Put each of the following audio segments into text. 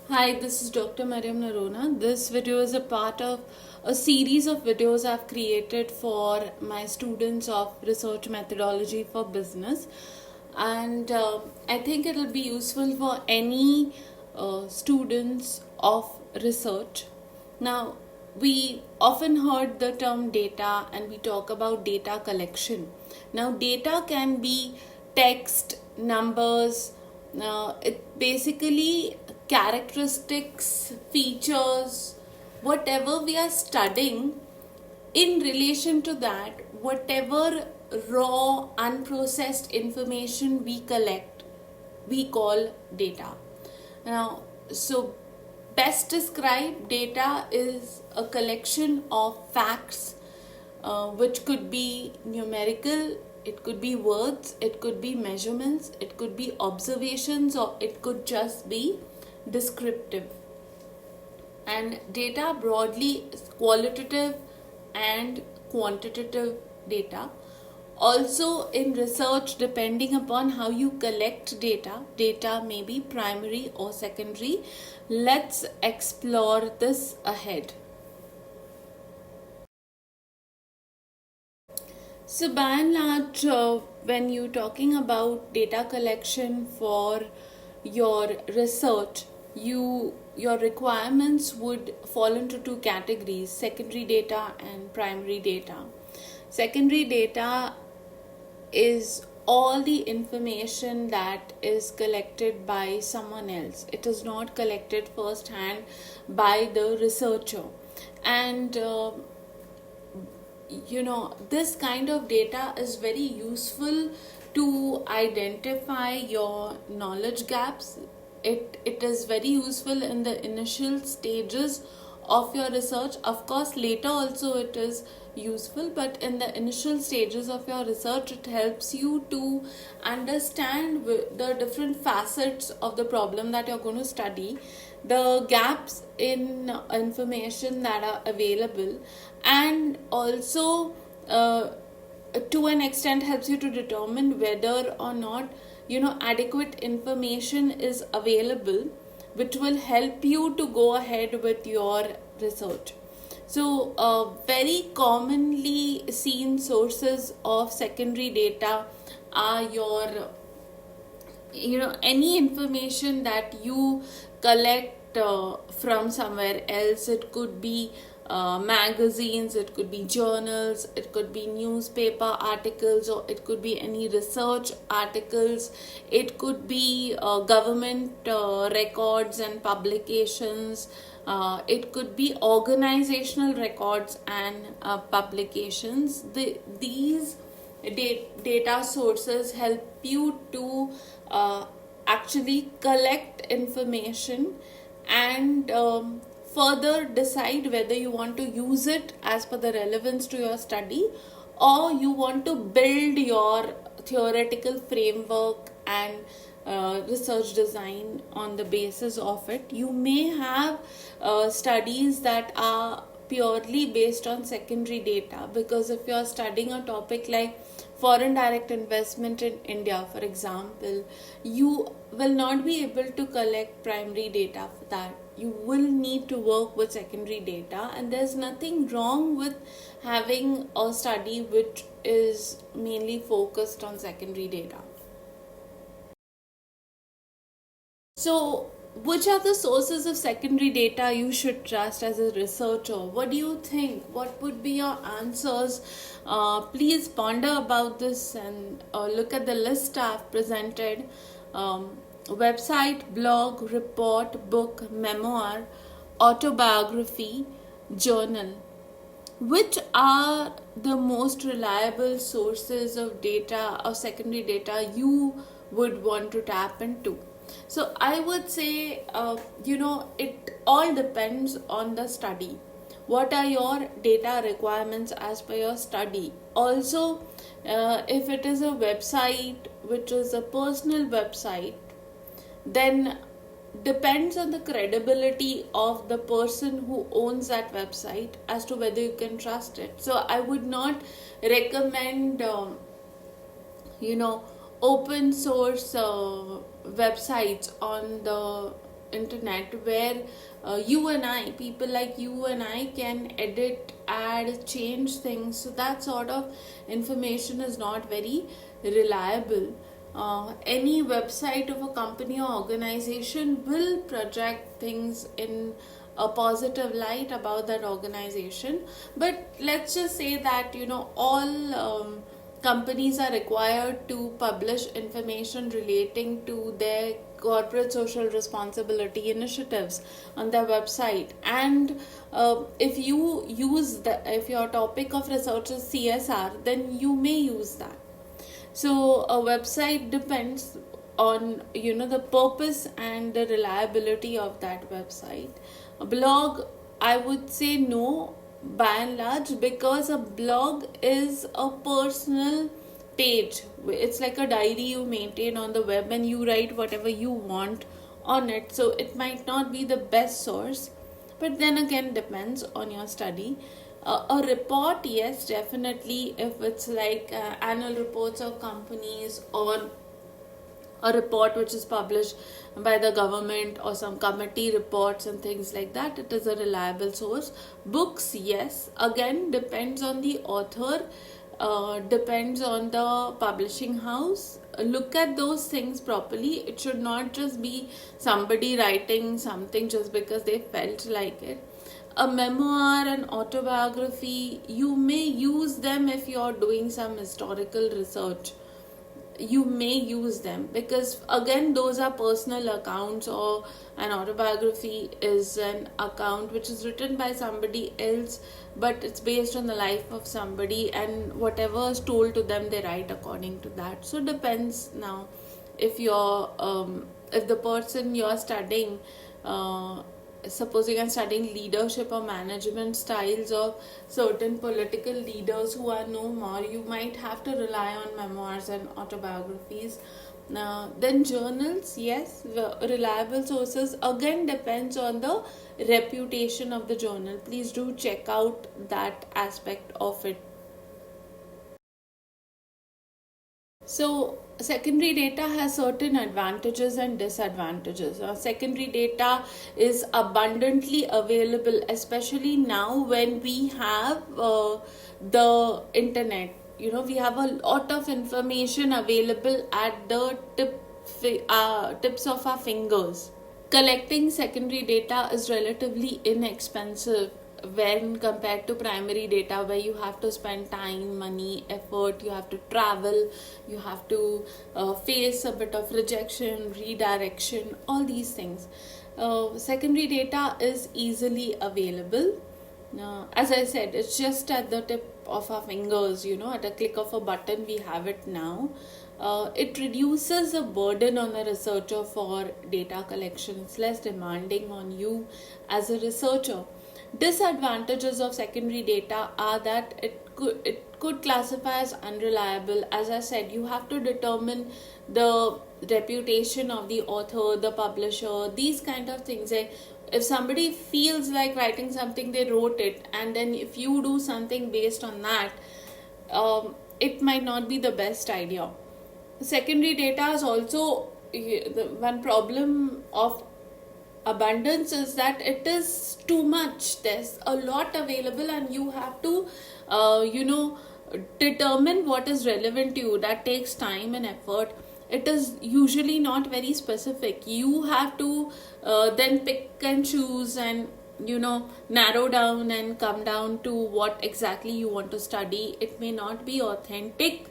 Hi, this is Dr. Mariam Narona. This video is a part of a series of videos I've created for my students of research methodology for business, and I think it'll be useful for any students of research. Now, we often heard the term data and we talk about data collection. Now, data can be text, numbers, it basically characteristics, features, whatever we are studying. In relation to that, whatever raw, unprocessed information we collect, we call data. Now, so best described, data is a collection of facts, which could be numerical, it could be words, it could be measurements, it could be observations, or it could just be descriptive. And data broadly is qualitative and quantitative data. Also, in research, depending upon how you collect data may be primary or secondary. Let's explore this ahead. So, by and large, when you're talking about data collection for your research, your requirements would fall into two categories: secondary data and primary data. Secondary data is all the information that is collected by someone else. It is not collected first hand by the researcher, and this kind of data is very useful to identify your knowledge gaps. It is very useful in the initial stages of your research. Of course, later also it is useful, but in the initial stages of your research, it helps you to understand the different facets of the problem that you're going to study, the gaps in information that are available, and also to an extent helps you to determine whether or not adequate information is available, which will help you to go ahead with your research. So, very commonly seen sources of secondary data are your any information that you collect from somewhere else. It could be magazines, it could be journals, it could be newspaper articles, or it could be any research articles, it could be government records and publications, it could be organizational records and publications. These data sources help you to actually collect information and further decide whether you want to use it as per the relevance to your study, or you want to build your theoretical framework and research design on the basis of it. You may have studies that are purely based on secondary data, because if you're studying a topic like foreign direct investment in India, for example, you will not be able to collect primary data for that. You will need to work with secondary data, and there's nothing wrong with having a study which is mainly focused on secondary data. So, which are the sources of secondary data you should trust as a researcher? What do you think? What would be your answers? Please ponder about this and look at the list I've presented. Website, blog, report, book, memoir, autobiography, journal. Which are the most reliable sources of data, of secondary data, you would want to tap into? So I would say, it all depends on the study. What are your data requirements as per your study? Also, if it is a website which is a personal website, then depends on the credibility of the person who owns that website as to whether you can trust it. So I would not recommend open source websites on the internet where you and I, people like you and I, can edit, add, change things. So that sort of information is not very reliable. Any website of a company or organization will project things in a positive light about that organization. But let's just say that, all companies are required to publish information relating to their corporate social responsibility initiatives on their website. And if your topic of research is CSR, then you may use that. So a website depends on the purpose and the reliability of that website. A blog, I would say no, by and large, because a blog is a personal page. It's like a diary you maintain on the web, and you write whatever you want on it. So it might not be the best source, but then again depends on your study. A report, yes, definitely, if it's like annual reports of companies, or a report which is published by the government, or some committee reports and things like that, it is a reliable source. Books, yes, again depends on the author, depends on the publishing house. Look at those things properly. It should not just be somebody writing something just because they felt like it. A memoir and autobiography, you may use them if you're doing some historical research. You may use them, because again those are personal accounts, or an autobiography is an account which is written by somebody else, but it's based on the life of somebody, and whatever is told to them they write according to that. So depends. Now if if the person you're studying, supposing I'm studying leadership or management styles of certain political leaders who are no more, you might have to rely on memoirs and autobiographies. Then journals, yes, reliable sources, again depends on the reputation of the journal. Please do check out that aspect of it. So secondary data has certain advantages and disadvantages. Secondary data is abundantly available, especially now when we have the internet. We have a lot of information available at the tips of our fingers. Collecting secondary data is relatively inexpensive when compared to primary data, where you have to spend time, money, effort, you have to travel, you have to face a bit of rejection, redirection, all these things. Secondary data is easily available. As I said, it's just at the tip of our fingers, at a click of a button we have it now. It reduces the burden on a researcher for data collection. It's less demanding on you as a researcher. Disadvantages of secondary data are that it could classify as unreliable. As I said, you have to determine the reputation of the author, the publisher, these kind of things. If somebody feels like writing something, they wrote it, and then if you do something based on that, it might not be the best idea. Secondary data is also the one problem of abundance, is that it is too much. There's a lot available, and you have to determine what is relevant to you. That takes time and effort. It is usually not very specific. You have to then pick and choose, and narrow down and come down to what exactly you want to study. It may not be authentic.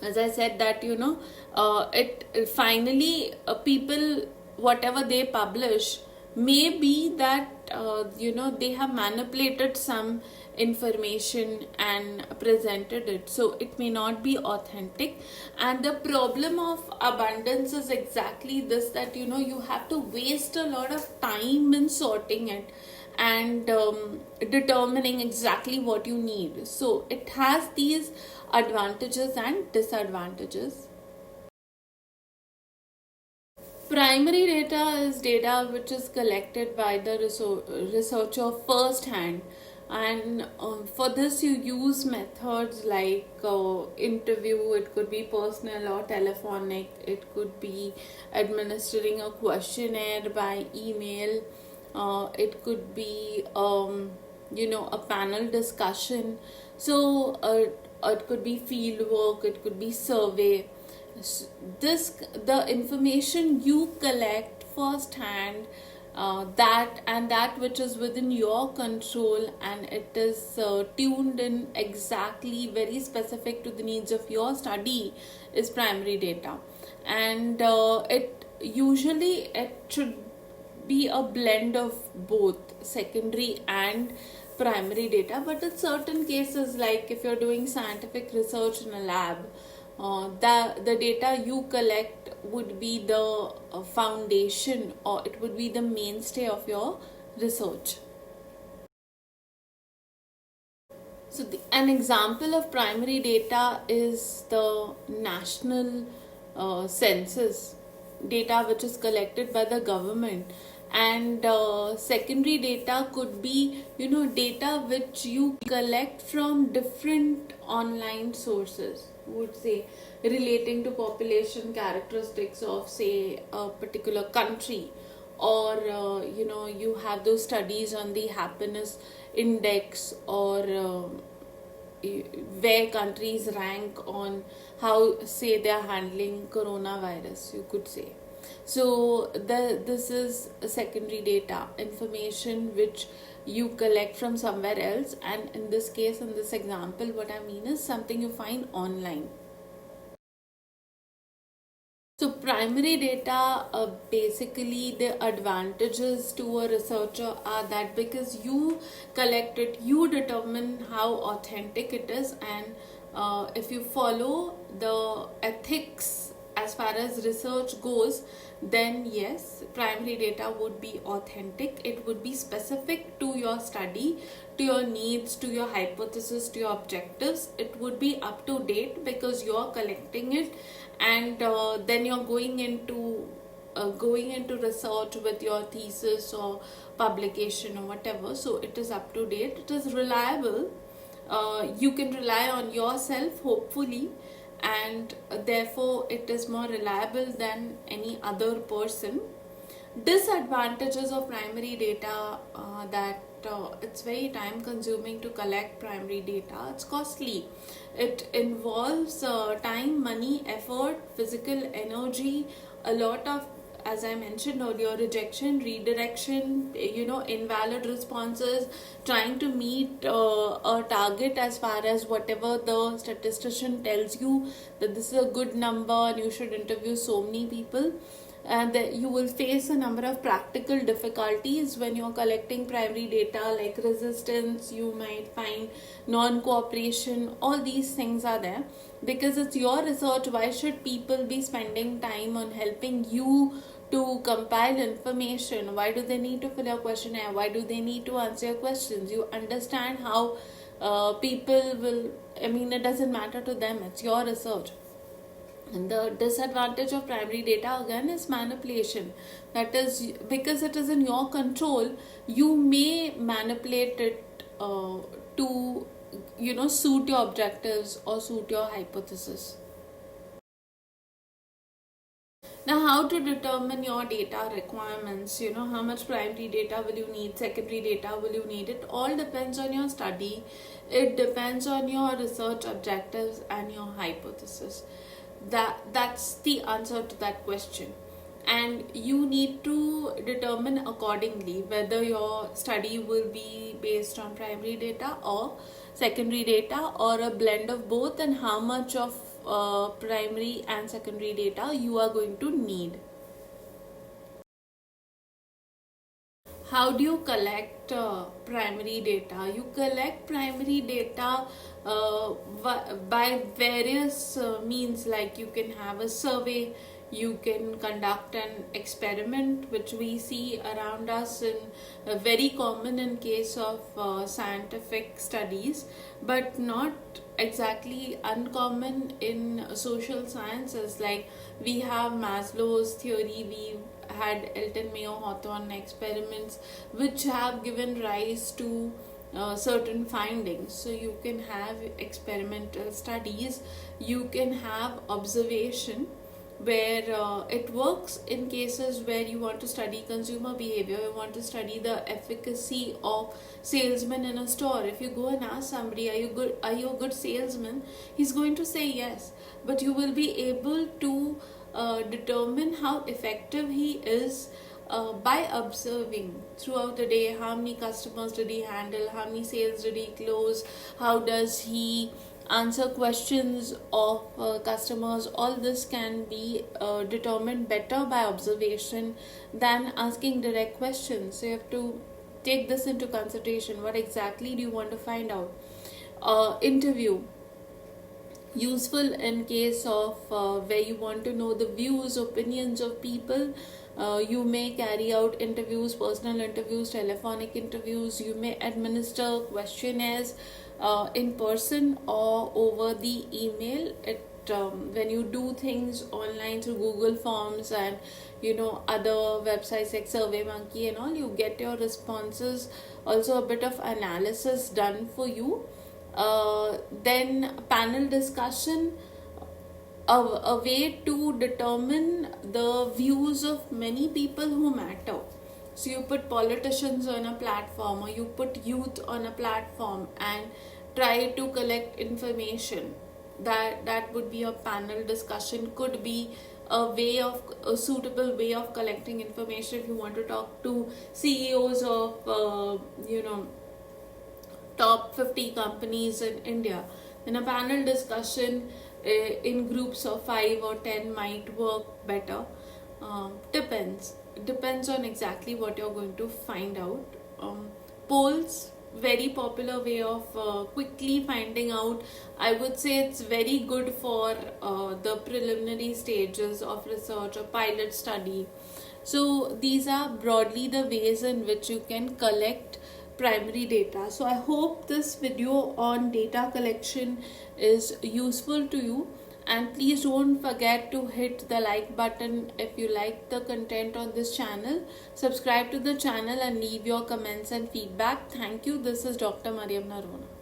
As I said that it finally people, whatever they publish, may be that they have manipulated some information and presented it, so it may not be authentic. And the problem of abundance is exactly this, that you have to waste a lot of time in sorting it and determining exactly what you need. So it has these advantages and disadvantages. Primary data is data which is collected by the researcher first hand. And for this you use methods like interview. It could be personal or telephonic. It could be administering a questionnaire by email. It could be a panel discussion. So it could be field work, it could be survey. This the information you collect firsthand, that which is within your control, and it is tuned in exactly very specific to the needs of your study, is primary data. And it should be a blend of both secondary and primary data. But in certain cases, like if you're doing scientific research in a lab, the data you collect would be the foundation, or it would be the mainstay of your research. So an example of primary data is the national census data, which is collected by the government. And secondary data could be data which you collect from different online sources, would say, relating to population characteristics of, say, a particular country. Or you have those studies on the happiness index, or where countries rank on how, say, they are handling coronavirus, you could say. So this is secondary data, information which you collect from somewhere else, and in this case, in this example, what I mean is something you find online. So primary data, basically the advantages to a researcher are that because you collect it, you determine how authentic it is, and if you follow the ethics as far as research goes, then yes, primary data would be authentic. It would be specific to your study, to your needs, to your hypothesis, to your objectives. It would be up to date because you're collecting it, and then you're going into research with your thesis or publication or whatever. So it is up to date, it is reliable. You can rely on yourself, hopefully, and therefore it is more reliable than any other person. Disadvantages of primary data, that it's very time consuming to collect primary data. It's costly. It involves time, money, effort, physical energy, a lot of, as I mentioned earlier, rejection, redirection, invalid responses, trying to meet a target as far as whatever the statistician tells you that this is a good number and you should interview so many people. And that you will face a number of practical difficulties when you're collecting primary data, like resistance, you might find non-cooperation. All these things are there because it's your research. Why should people be spending time on helping you to compile information? Why do they need to fill a questionnaire? Why do they need to answer your questions? You understand how people will, it doesn't matter to them, it's your research. And the disadvantage of primary data again is manipulation. That is, because it is in your control, you may manipulate it to suit your objectives or suit your hypothesis. Now, how to determine your data requirements? How much primary data will you need, secondary data will you need? It all depends on your study. It depends on your research objectives and your hypothesis. That's the answer to that question. And you need to determine accordingly whether your study will be based on primary data or secondary data, or a blend of both, and how much of primary and secondary data you are going to need. How do you collect primary data? You collect primary data by various means, like you can have a survey, you can conduct an experiment, which we see around us in very common in case of scientific studies, but not exactly uncommon in social sciences. Like we have Maslow's theory, we had Elton Mayo Hawthorne experiments, which have given rise to certain findings. So you can have experimental studies, you can have observation, where it works in cases where you want to study consumer behavior, you want to study the efficacy of salesmen in a store. If you go and ask somebody, are you a good salesman, he's going to say yes, but you will be able to determine how effective he is by observing throughout the day. How many customers did he handle, how many sales did he close, how does he answer questions of customers. All this can be determined better by observation than asking direct questions. So you have to take this into consideration. What exactly do you want to find out? Interview, useful in case of where you want to know the views, opinions of people. You may carry out interviews, personal interviews, telephonic interviews. You may administer questionnaires in person or over the email. When you do things online through Google Forms and other websites like SurveyMonkey and all, you get your responses, also a bit of analysis done for you. Then panel discussion, a way to determine the views of many people who matter. So you put politicians on a platform, or you put youth on a platform and try to collect information. That would be a panel discussion, could be a suitable way of collecting information. If you want to talk to CEOs of top 50 companies in India, then a panel discussion in groups of 5 or 10 might work better. Depends on exactly what you're going to find out. Polls, very popular way of quickly finding out. I would say it's very good for the preliminary stages of research or pilot study. So these are broadly the ways in which you can collect primary data. So I hope this video on data collection is useful to you, and please don't forget to hit the like button if you like the content on this channel. Subscribe to the channel and leave your comments and feedback. Thank you. This is Dr. Mariam Narona.